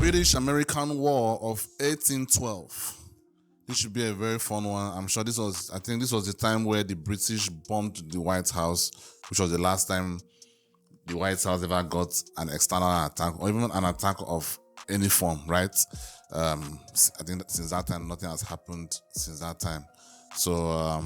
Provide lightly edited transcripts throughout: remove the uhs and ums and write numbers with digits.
British-American War of 1812. This should be a very fun one. I think this was the time where the British bombed the White House, which was the last time the White House ever got an external attack or even an attack of any form, right? I think that since that time, nothing has happened since that time. So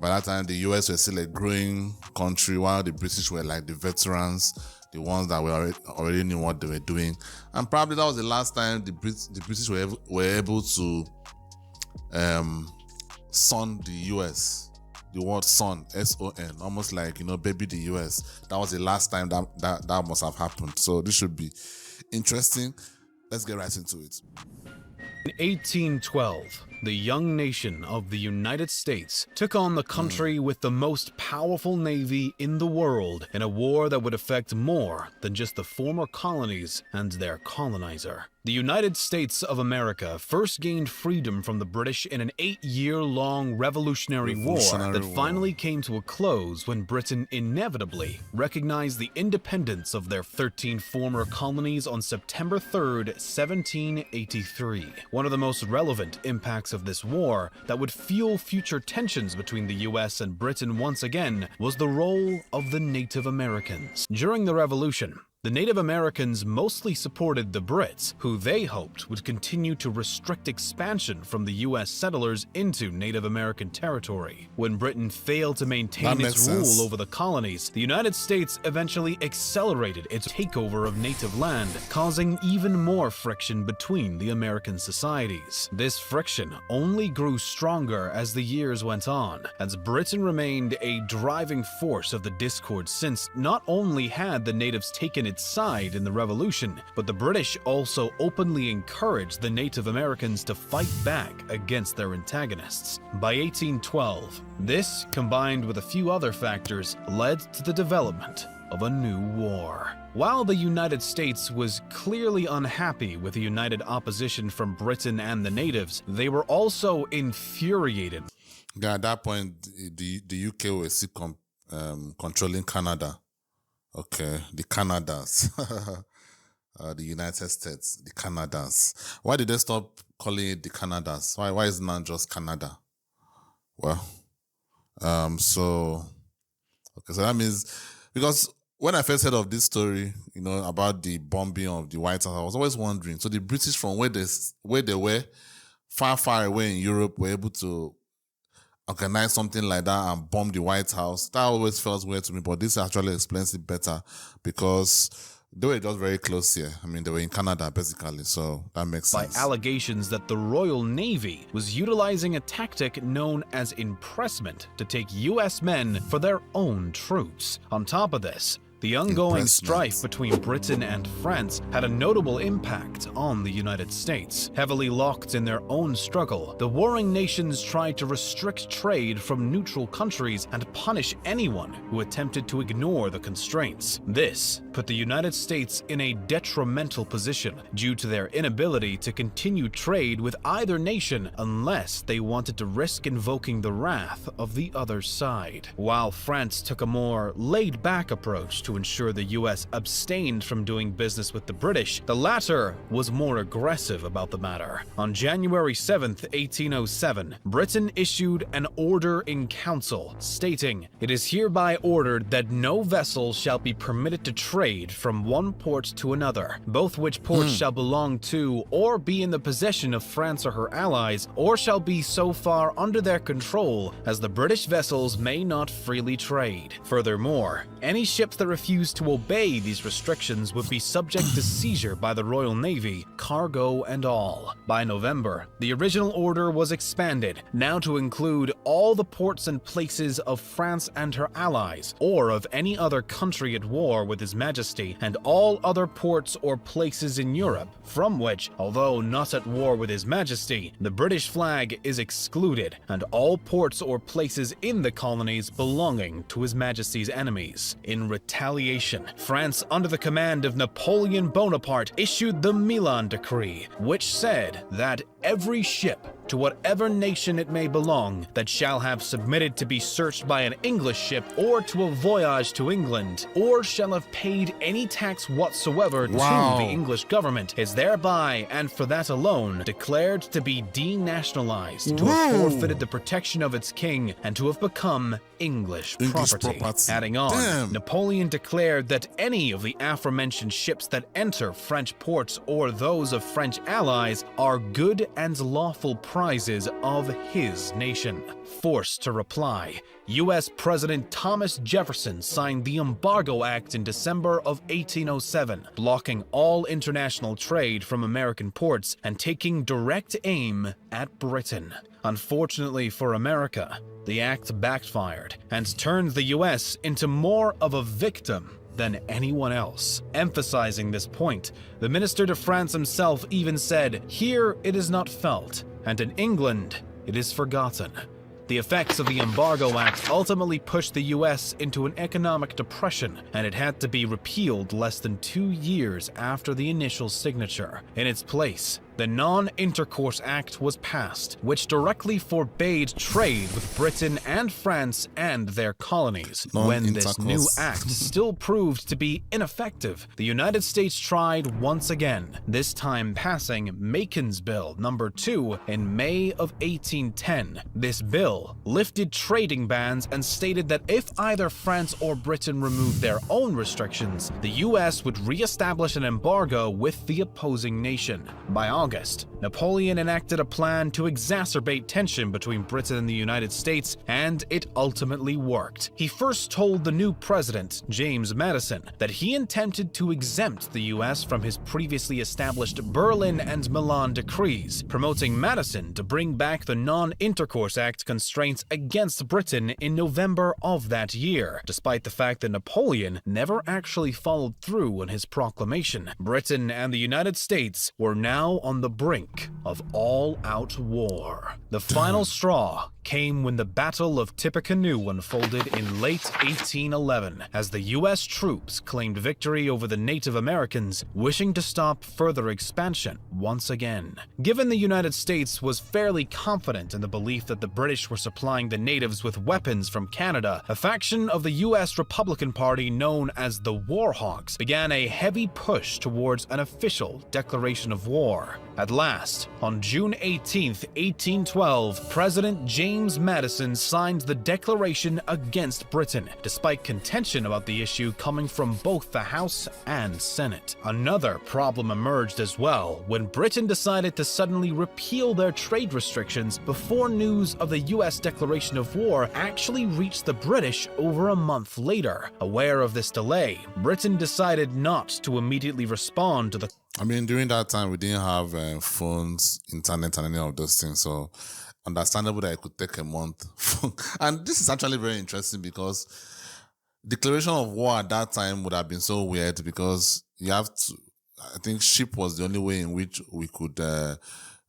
by that time, the US were still a growing country, while the British were like the veterans, the ones that already knew what they were doing. And probably that was the last time the British were able to son the US. The word son, S-O-N, almost like, baby the US. That was the last time that must have happened. So this should be interesting. Let's get right into it. In 1812, the young nation of the United States took on the country with the most powerful navy in the world in a war that would affect more than just the former colonies and their colonizer. The United States of America first gained freedom from the British in an 8-year-long Revolutionary War that finally came to a close when Britain inevitably recognized the independence of their 13 former colonies on September 3rd, 1783. One of the most relevant impacts of this war that would fuel future tensions between the US and Britain once again was the role of the Native Americans. During the Revolution, the Native Americans mostly supported the Brits, who they hoped would continue to restrict expansion from the U.S. settlers into Native American territory. When Britain failed to maintain its rule over the colonies, the United States eventually accelerated its takeover of native land, causing even more friction between the American societies. This friction only grew stronger as the years went on, as Britain remained a driving force of the discord, since not only had the natives taken its side in the Revolution, but the British also openly encouraged the Native Americans to fight back against their antagonists. By 1812, this, combined with a few other factors, led to the development of a new war. While the United States was clearly unhappy with the united opposition from Britain and the natives, they were also infuriated. Yeah, at that point, the UK was still controlling Canada. Okay, the Canadas, the United States, the Canadas. Why did they stop calling it the Canadas? Why is it not just Canada? Well, so that means, because when I first heard of this story, about the bombing of the White House, I was always wondering, so the British from where they were, far, far away in Europe, were able to organize something like that and bomb the White House. That always felt weird to me, but this actually explains it better, because they were just very close here. I mean, they were in Canada, basically, so that makes sense. By allegations that the Royal Navy was utilizing a tactic known as impressment to take U.S. men for their own troops. On top of this, the ongoing strife between Britain and France had a notable impact on the United States. Heavily locked in their own struggle, the warring nations tried to restrict trade from neutral countries and punish anyone who attempted to ignore the constraints. This put the United States in a detrimental position due to their inability to continue trade with either nation unless they wanted to risk invoking the wrath of the other side. While France took a more laid-back approach to ensure the U.S. abstained from doing business with the British, the latter was more aggressive about the matter. On January 7th, 1807, Britain issued an order in council stating, "It is hereby ordered that no vessel shall be permitted to trade from one port to another, both which ports shall belong to or be in the possession of France or her allies, or shall be so far under their control as the British vessels may not freely trade. Furthermore, any ships that refused to obey these restrictions would be subject to seizure by the Royal Navy, cargo and all." By November, the original order was expanded, now to include all the ports and places of France and her allies, or of any other country at war with His Majesty, and all other ports or places in Europe, from which, although not at war with His Majesty, the British flag is excluded, and all ports or places in the colonies belonging to His Majesty's enemies. In retaliation, France, under the command of Napoleon Bonaparte, issued the Milan Decree, which said that every ship to whatever nation it may belong that shall have submitted to be searched by an English ship or to a voyage to England, or shall have paid any tax whatsoever to the English government, is thereby, and for that alone, declared to be denationalized, to have forfeited the protection of its king, and to have become English property. Adding on, Napoleon declared that any of the aforementioned ships that enter French ports or those of French allies are good and lawful prizes of his nation. Forced to reply, U.S. President Thomas Jefferson signed the Embargo Act in December of 1807, blocking all international trade from American ports and taking direct aim at Britain. Unfortunately for America, the act backfired and turned the U.S. into more of a victim than anyone else. Emphasizing this point, the Minister to France himself even said, "Here it is not felt, and in England it is forgotten." The effects of the Embargo Act ultimately pushed the U.S. into an economic depression, and it had to be repealed less than 2 years after the initial signature. In its place, the Non-Intercourse Act was passed, which directly forbade trade with Britain and France and their colonies. When this new act still proved to be ineffective, the United States tried once again, this time passing Macon's Bill No. 2 in May of 1810. This bill lifted trading bans and stated that if either France or Britain removed their own restrictions, the U.S. would re-establish an embargo with the opposing nation. By August, Napoleon enacted a plan to exacerbate tension between Britain and the United States, and it ultimately worked. He first told the new president, James Madison, that he intended to exempt the U.S. from his previously established Berlin and Milan decrees, promoting Madison to bring back the Non-Intercourse Act constraints against Britain in November of that year, despite the fact that Napoleon never actually followed through on his proclamation. Britain and the United States were now on the brink of all-out war. The final straw came when the Battle of Tippecanoe unfolded in late 1811, as the U.S. troops claimed victory over the Native Americans, wishing to stop further expansion once again. Given the United States was fairly confident in the belief that the British were supplying the natives with weapons from Canada, a faction of the U.S. Republican Party known as the Warhawks began a heavy push towards an official declaration of war. At last, on June 18, 1812, President James Madison signed the declaration against Britain, despite contention about the issue coming from both the House and Senate. Another problem emerged as well when Britain decided to suddenly repeal their trade restrictions before news of the U.S. declaration of war actually reached the British over a month later. Aware of this delay, Britain decided not to immediately respond to the during that time, we didn't have phones, internet, and any of those things. So, understandable that it could take a month. And this is actually very interesting because declaration of war at that time would have been so weird because you have to, I think ship was the only way in which we could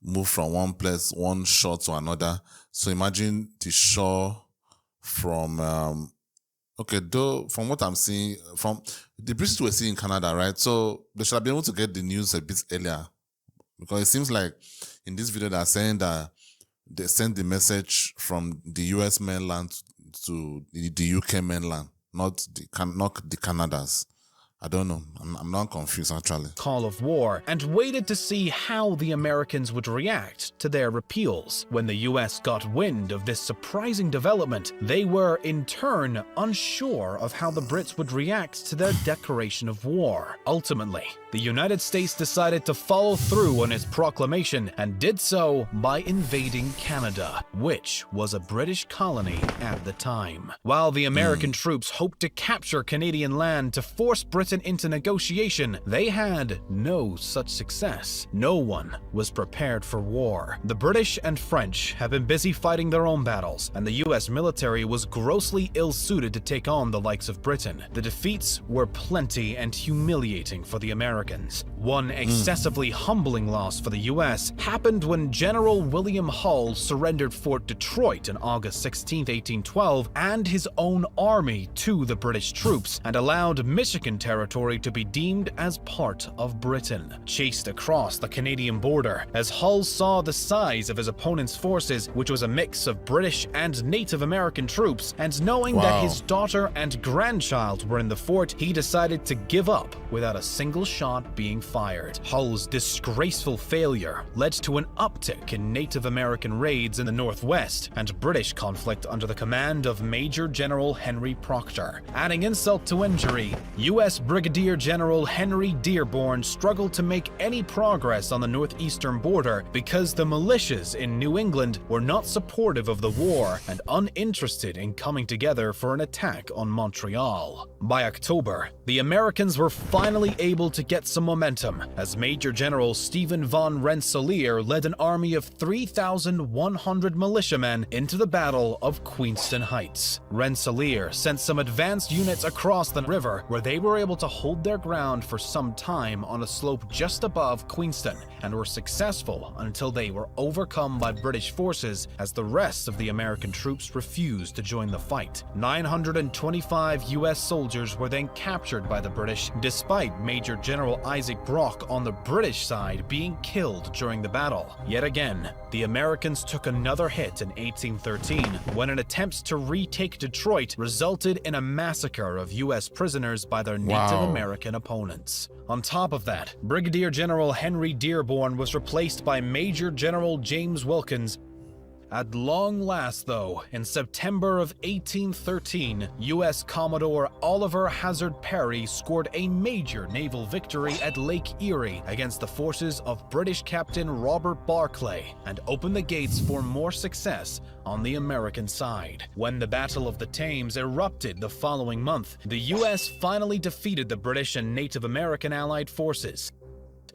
move from one shore to another. So imagine the shore from, from what I'm seeing, from the British were seeing in Canada, right? So they should have been able to get the news a bit earlier because it seems like in this video they're saying that they sent the message from the US mainland to the UK mainland, not the Canadas. I don't know. I'm not confused, actually. Call of war, and waited to see how the Americans would react to their repeals. When the US got wind of this surprising development, they were, in turn, unsure of how the Brits would react to their declaration of war. Ultimately, the United States decided to follow through on its proclamation and did so by invading Canada, which was a British colony at the time. While the American troops hoped to capture Canadian land to force Britain into negotiation, they had no such success. No one was prepared for war. The British and French have been busy fighting their own battles, and the US military was grossly ill-suited to take on the likes of Britain. The defeats were plenty and humiliating for the Americans. One excessively humbling loss for the US happened when General William Hull surrendered Fort Detroit on August 16, 1812, and his own army to the British troops, and allowed Michigan territory territory to be deemed as part of Britain, chased across the Canadian border as Hull saw the size of his opponent's forces, which was a mix of British and Native American troops, and knowing that his daughter and grandchild were in the fort, he decided to give up without a single shot being fired. Hull's disgraceful failure led to an uptick in Native American raids in the Northwest and British conflict under the command of Major General Henry Proctor. Adding insult to injury, U.S. Brigadier General Henry Dearborn struggled to make any progress on the northeastern border because the militias in New England were not supportive of the war and uninterested in coming together for an attack on Montreal. By October, the Americans were finally able to get some momentum as Major General Stephen von Rensselaer led an army of 3,100 militiamen into the Battle of Queenston Heights. Rensselaer sent some advanced units across the river where they were able to hold their ground for some time on a slope just above Queenston and were successful until they were overcome by British forces as the rest of the American troops refused to join the fight. 925 U.S. soldiers were then captured by the British, despite Major General Isaac Brock on the British side being killed during the battle. Yet again, the Americans took another hit in 1813 when an attempt to retake Detroit resulted in a massacre of U.S. prisoners by their Native American opponents. On top of that, Brigadier General Henry Dearborn was replaced by Major General James Wilkins. At long last, though, in September of 1813, U.S. Commodore Oliver Hazard Perry scored a major naval victory at Lake Erie against the forces of British Captain Robert Barclay and opened the gates for more success on the American side. When the Battle of the Thames erupted the following month, the U.S. finally defeated the British and Native American allied forces.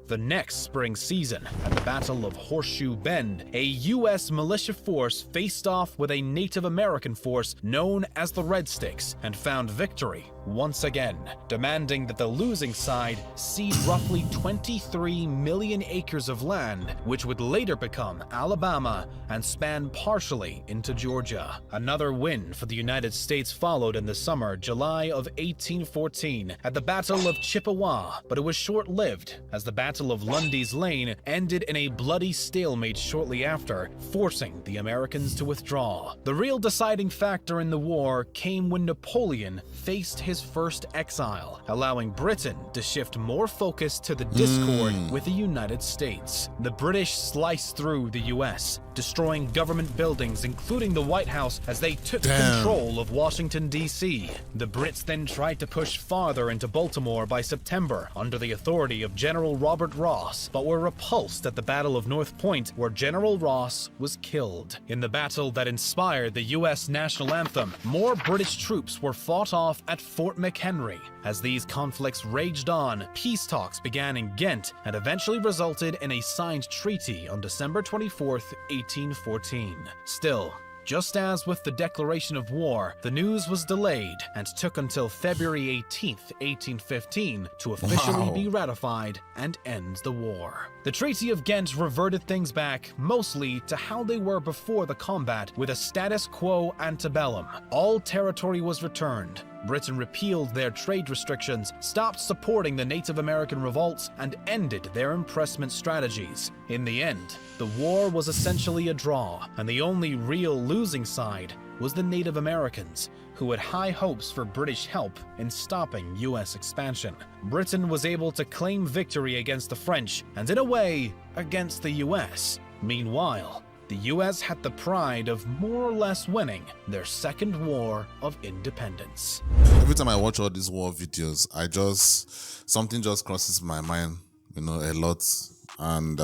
The next spring season, at the Battle of Horseshoe Bend, a U.S. militia force faced off with a Native American force known as the Red Sticks and found victory once again, demanding that the losing side cede roughly 23 million acres of land, which would later become Alabama and span partially into Georgia. Another win for the United States followed in the summer, July of 1814, at the Battle of Chippewa, but it was short-lived as the Battle of Lundy's Lane ended in a bloody stalemate shortly after, forcing the Americans to withdraw. The real deciding factor in the war came when Napoleon faced his first exile, allowing Britain to shift more focus to the discord with the United States. The British sliced through the US, destroying government buildings including the White House as they took control of Washington, D.C. The Brits then tried to push farther into Baltimore by September under the authority of General Robert Ross, but were repulsed at the Battle of North Point, where General Ross was killed. In the battle that inspired the U.S. national anthem, more British troops were fought off at Fort McHenry. As these conflicts raged on, peace talks began in Ghent and eventually resulted in a signed treaty on December 24th, 1814. Still, just as with the declaration of war, the news was delayed and took until February 18, 1815 to officially be ratified and end the war. The Treaty of Ghent reverted things back mostly to how they were before the combat, with a status quo antebellum. All territory was returned. Britain repealed their trade restrictions, stopped supporting the Native American revolts, and ended their impressment strategies. In the end, the war was essentially a draw, and the only real losing side was the Native Americans, who had high hopes for British help in stopping U.S. expansion. Britain was able to claim victory against the French, and in a way, against the U.S. Meanwhile, the U.S. had the pride of more or less winning their second war of independence. Every time I watch all these war videos, something just crosses my mind, a lot. And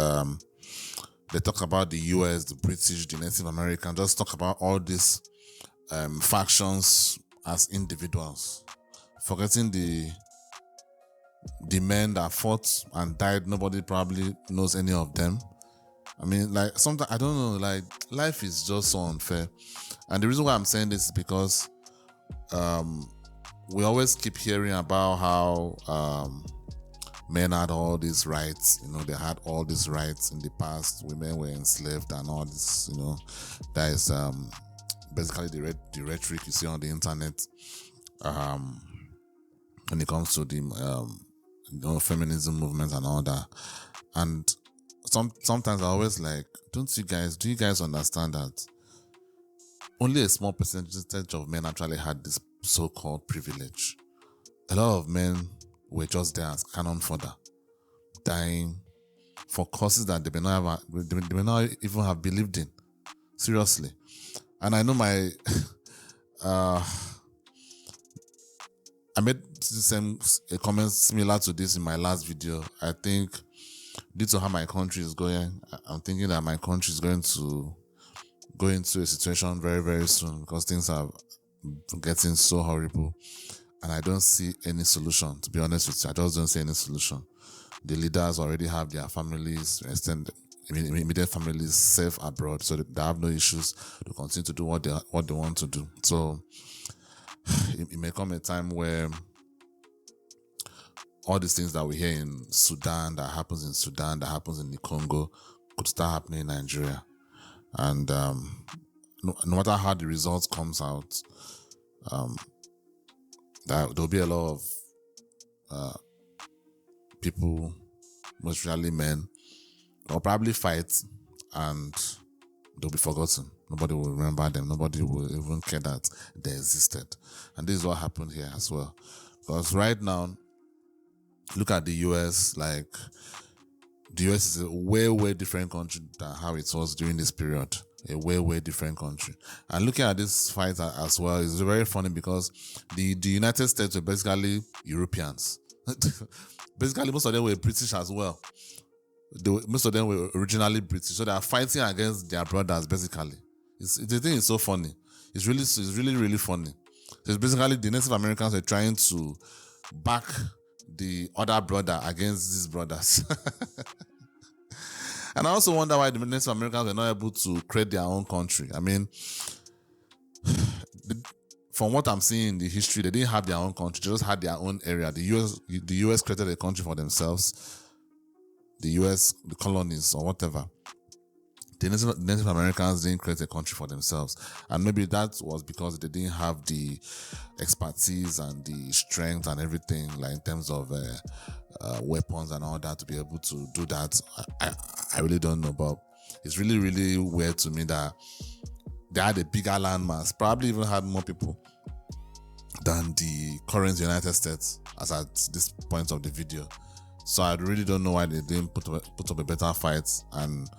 they talk about the U.S., the British, the Native American, just talk about all these factions as individuals, forgetting the men that fought and died. Nobody probably knows any of them. I mean, like, sometimes, I don't know, like, life is just so unfair. And the reason why I'm saying this is because we always keep hearing about how men had all these rights, they had all these rights in the past. Women were enslaved and all this, that is basically the rhetoric you see on the internet. when it comes to the feminism movement and all that. And sometimes I always like, do you guys understand that only a small percentage of men actually had this so-called privilege? A lot of men were just there as cannon fodder, dying for causes that they may not even have believed in. Seriously. And I know my I made a comment similar to this in my last video. I think due to how my country is going, I'm thinking that my country is going to go into a situation very, very soon because things are getting so horrible. And I don't see any solution, to be honest with you. I just don't see any solution. The leaders already have their families, immediate families safe abroad, so they have no issues to continue to do what they want to do. So it may come a time where all these things that we hear in Sudan, that happens in Sudan, that happens in the Congo, could start happening in Nigeria. And no matter how the results comes out, there'll be a lot of people, most usually men, will probably fight and they'll be forgotten. Nobody will remember them. Nobody will even care that they existed. And this is what happened here as well. Because right now, look at the US. Like, the US is a way, way different country than how it was during this period. A way, way different country. And looking at this fight as well is very funny because the United States were basically Europeans. Basically, most of them were British as well. Most of them were originally British. So they are fighting against their brothers, basically. The thing is so funny. It's really, really funny. So it's basically the Native Americans were trying to back the other brother against these brothers. And I also wonder why the Native Americans were not able to create their own country. I mean, from what I'm seeing in the history, they didn't have their own country. They just had their own area. The US created a country for themselves. The US, the colonies or whatever. The Native Americans didn't create a country for themselves. And maybe that was because they didn't have the expertise and the strength and everything, like in terms of weapons and all that, to be able to do that. I really don't know, but it's really, really weird to me that they had a bigger landmass, probably even had more people than the current United States as at this point of the video. So I really don't know why they didn't put up a better fight, and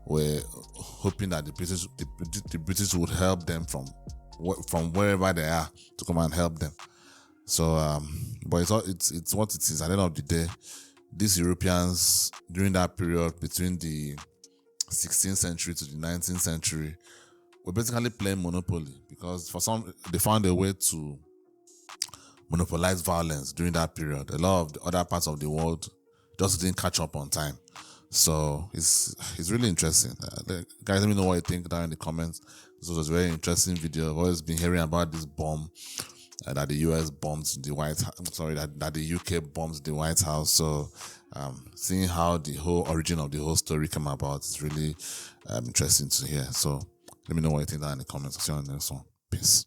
were hoping that the British would help them from wherever they are to come and help them. So, but it's what it is. At the end of the day, these Europeans during that period between the 16th century to the 19th century were basically playing Monopoly, because they found a way to monopolize violence during that period. A lot of the other parts of the world just didn't catch up on time. So it's really interesting. Guys, let me know what you think down in the comments. This was a very interesting video. I've always been hearing about this bomb that the US bombed the White House. That the UK bombed the White House. So seeing how the whole origin of the whole story came about is really interesting to hear. So let me know what you think down in the comments. I'll see you on the next one. Peace.